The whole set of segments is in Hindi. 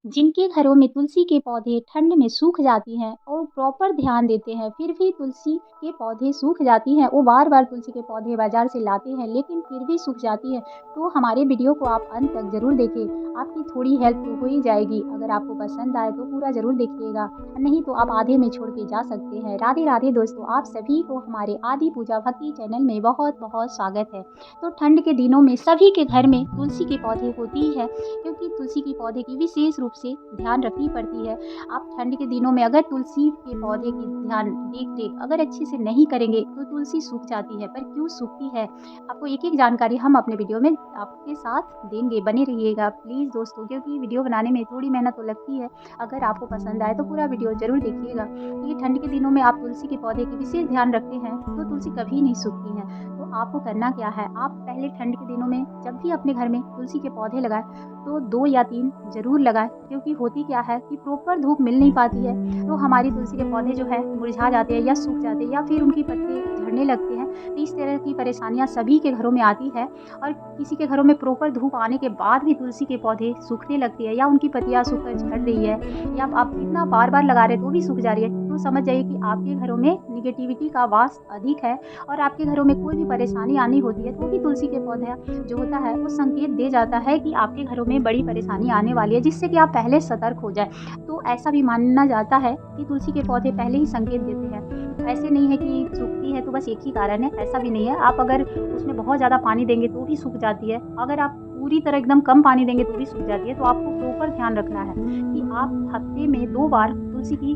जिनके घरों में तुलसी के पौधे ठंड में सूख जाती हैं और प्रॉपर ध्यान देते हैं, फिर भी तुलसी के पौधे सूख जाती हैं। वो बार-बार तुलसी के पौधे बाज़ार से लाते हैं, लेकिन फिर भी सूख जाती है। तो हमारे वीडियो को आप अंत तक ज़रूर देखें, आपकी थोड़ी हेल्प तो हो ही जाएगी। अगर आपको पसंद आए तो पूरा ज़रूर देखिएगा, नहीं तो आप आधे में छोड़ के जा सकते हैं। राधे राधे दोस्तों, आप सभी को हमारे आदि पूजा भक्ति चैनल में बहुत-बहुत स्वागत है। तो ठंड के दिनों में सभी के घर में तुलसी के पौधे होती ही है, क्योंकि तुलसी के पौधे की विशेष रूप से ध्यान रखनी पड़ती है। आप ठंड के दिनों में अगर तुलसी के पौधे की ध्यान देख-रेख अगर अच्छे से नहीं करेंगे तो तुलसी सूख जाती है। पर क्यों सूखती है? आपको एक-एक जानकारी हम अपने वीडियो में आपके साथ देंगे, बने रहिएगा प्लीज़ दोस्तों, क्योंकि वीडियो बनाने में थोड़ी मेहनत तो लगती है। अगर आपको पसंद आए तो पूरा वीडियो ज़रूर देखिएगा, क्योंकि ठंड के दिनों में आप तुलसी के पौधे की विशेष ध्यान रखते हैं तो तुलसी कभी नहीं सूखती है। तो आपको करना क्या है, आप पहले ठंड के दिनों में जब भी अपने घर में तुलसी के पौधे लगाएँ तो 2 या 3 ज़रूर लगाएँ, क्योंकि होती क्या है कि प्रॉपर धूप मिल नहीं पाती है, तो हमारी तुलसी के पौधे जो है मुरझा जाते हैं या सूख जाते हैं या फिर उनके पत्ते झड़ने लगते हैं। तो इस तरह की परेशानियाँ सभी के घरों में आती है, और किसी के घरों में प्रॉपर धूप आने के बाद भी तुलसी के पौधे सूखने लगती है या उनकी पत्तियाँ सूखकर झड़ रही है, या आप कितना बार-बार लगा रहे हैं तो भी सूख जा रही है, तो समझ जाइए कि आपके घरों में नेगेटिविटी का वास अधिक है। और आपके घरों में कोई भी परेशानी आनी होती है तो भी तुलसी के पौधा जो होता है वो संकेत दे जाता है कि आपके घरों में बड़ी परेशानी आने वाली है, जिससे कि आप पहले सतर्क हो जाएँ। तो ऐसा भी माना जाता है कि तुलसी के पौधे पहले ही संकेत देते हैं। ऐसे नहीं है कि सूखती है तो बस एक ही कारण है, ऐसा भी नहीं है। आप अगर उसमें बहुत ज़्यादा पानी देंगे तो भी सूख जाती है। अगर आप पूरी तरह एकदम कम पानी देंगे तो भी सूख जाती है। तो आपको प्रॉपर ध्यान रखना है कि आप हफ्ते में 2 बार तुलसी की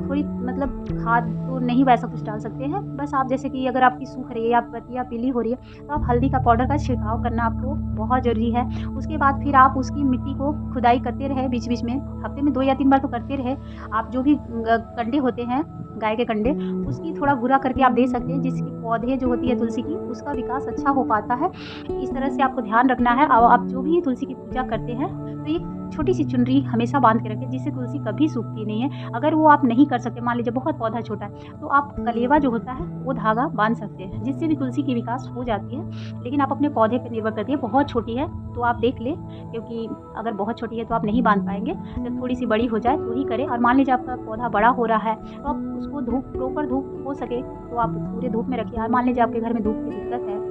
थोड़ी मतलब खाद तो नहीं वैसा कुछ डाल सकते हैं। बस आप जैसे कि अगर आपकी सूख रही है या पत्तियाँ पीली हो रही है, तो आप हल्दी का पाउडर का छिड़काव करना आपको बहुत ज़रूरी है। उसके बाद फिर आप उसकी मिट्टी को खुदाई करते रहें बीच-बीच में, हफ्ते में 2 या 3 बार तो करते रहें। आप जो भी कंडे होते हैं, गाय के कंडे, उसकी थोड़ा भूरा करके आप दे सकते हैं, जिसकी पौधे जो होती है तुलसी की, उसका विकास अच्छा हो पाता है। इस तरह से आपको ध्यान रखना है। और आप जो भी तुलसी की पूजा करते हैं, तो एक छोटी-सी चुनरी हमेशा बाँध के रखें, जिससे तुलसी कभी सूखती नहीं है। अगर वो आप नहीं कर सकते, मान लीजिए बहुत पौधा छोटा है, तो आप कलेवा जो होता है वो धागा बाँध सकते हैं, जिससे भी तुलसी की विकास हो जाती है। लेकिन आप अपने पौधे पे निर्भर करती है, बहुत छोटी है तो आप देख लें, क्योंकि अगर बहुत छोटी है तो आप नहीं बाँध पाएँगे। जब थोड़ी-सी बड़ी हो जाए तो ही करें। और मान लीजिए आपका पौधा बड़ा हो रहा है, तो आप उसको धूप प्रॉपर धूप हो सके तो आप पूरे धूप में रखिए। और मान लीजिए आपके घर में धूप की दिक्कत है,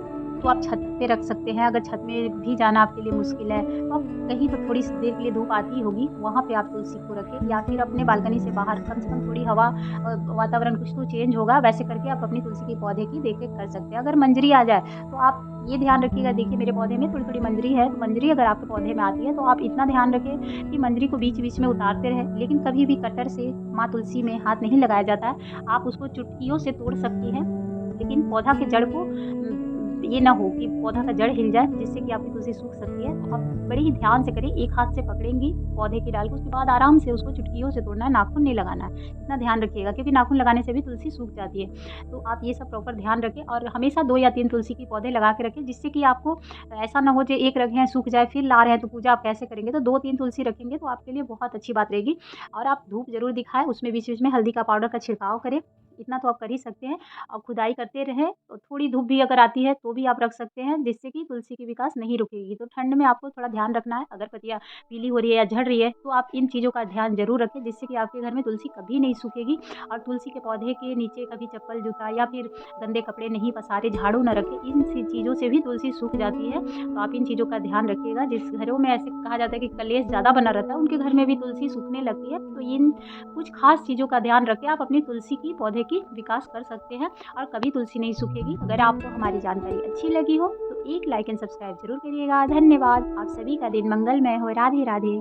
तो आप छत पे रख सकते हैं। अगर छत में भी जाना आपके लिए मुश्किल है, तो आप कहीं तो थोड़ी सी देर के लिए धूप आती ही होगी, वहाँ पे आप तुलसी को रखें, या फिर अपने बालकनी से बाहर कम से कम थोड़ी हवा, वातावरण कुछ तो चेंज होगा, वैसे करके आप अपनी तुलसी के पौधे की देख-रेख कर सकते हैं। अगर मंजरी आ जाए तो आप ये ध्यान रखिएगा, देखिए मेरे पौधे में थोड़ी-थोड़ी मंजरी है, तो मंजरी अगर आपके पौधे में आती है तो आप इतना ध्यान रखें कि मंजरी को बीच-बीच में उतारते रहें, लेकिन कभी भी कटर से माँ तुलसी में हाथ नहीं लगाया जाता है। आप उसको चुटकियों से तोड़ सकती हैं, लेकिन पौधा के जड़ को ये ना हो कि पौधा का जड़ हिल जाए, जिससे कि आपकी तुलसी सूख सकती है। तो आप बड़े ही ध्यान से करें, एक हाथ से पकड़ेंगी पौधे की डाल को, उसके बाद आराम से उसको चुटकियों से तोड़ना है, नाखून नहीं लगाना है। इतना ध्यान रखिएगा, क्योंकि नाखून लगाने से भी तुलसी सूख जाती है। तो आप ये सब प्रॉपर ध्यान रखें, और हमेशा 2 या 3 तुलसी के पौधे लगा के रखें, जिससे कि आपको ऐसा ना हो जो एक रखे हैं सूख जाए, फिर ला रहे हैं तो पूजा आप कैसे करेंगे? तो 2-3 तुलसी रखेंगे तो आपके लिए बहुत अच्छी बात रहेगी। और आप धूप ज़रूर दिखाएँ, उसमें बीच-बीच में हल्दी का पाउडर का छिड़काव करें, इतना तो आप कर ही सकते हैं। और खुदाई करते रहें, और थोड़ी धूप भी अगर आती है तो भी आप रख सकते हैं, जिससे कि तुलसी की विकास नहीं रुकेगी। तो ठंड में आपको थोड़ा ध्यान रखना है, अगर पत्तियाँ पीली हो रही है या झड़ रही है तो आप इन चीज़ों का ध्यान ज़रूर रखें, जिससे कि आपके घर में तुलसी कभी नहीं सूखेगी। और तुलसी के पौधे के नीचे कभी चप्पल, जूता या फिर गंदे कपड़े नहीं पसारें, झाड़ू ना रखें, इन सी चीज़ों से भी तुलसी सूख जाती है। तो आप इन चीज़ों का ध्यान रखिएगा। जिस घरों में ऐसे कहा जाता है कि कलेश ज़्यादा बना रहता है, उनके घर में भी तुलसी सूखने लगती है। तो इन कुछ खास चीज़ों का ध्यान रख के आप अपनी तुलसी की पौधे की विकास कर सकते हैं, और कभी तुलसी नहीं सूखेगी। अगर आपको हमारी जानकारी अच्छी लगी हो तो एक लाइक एंड सब्सक्राइब ज़रूर करिएगा। धन्यवाद। आप सभी का दिन मंगलमय हो। राधे राधे।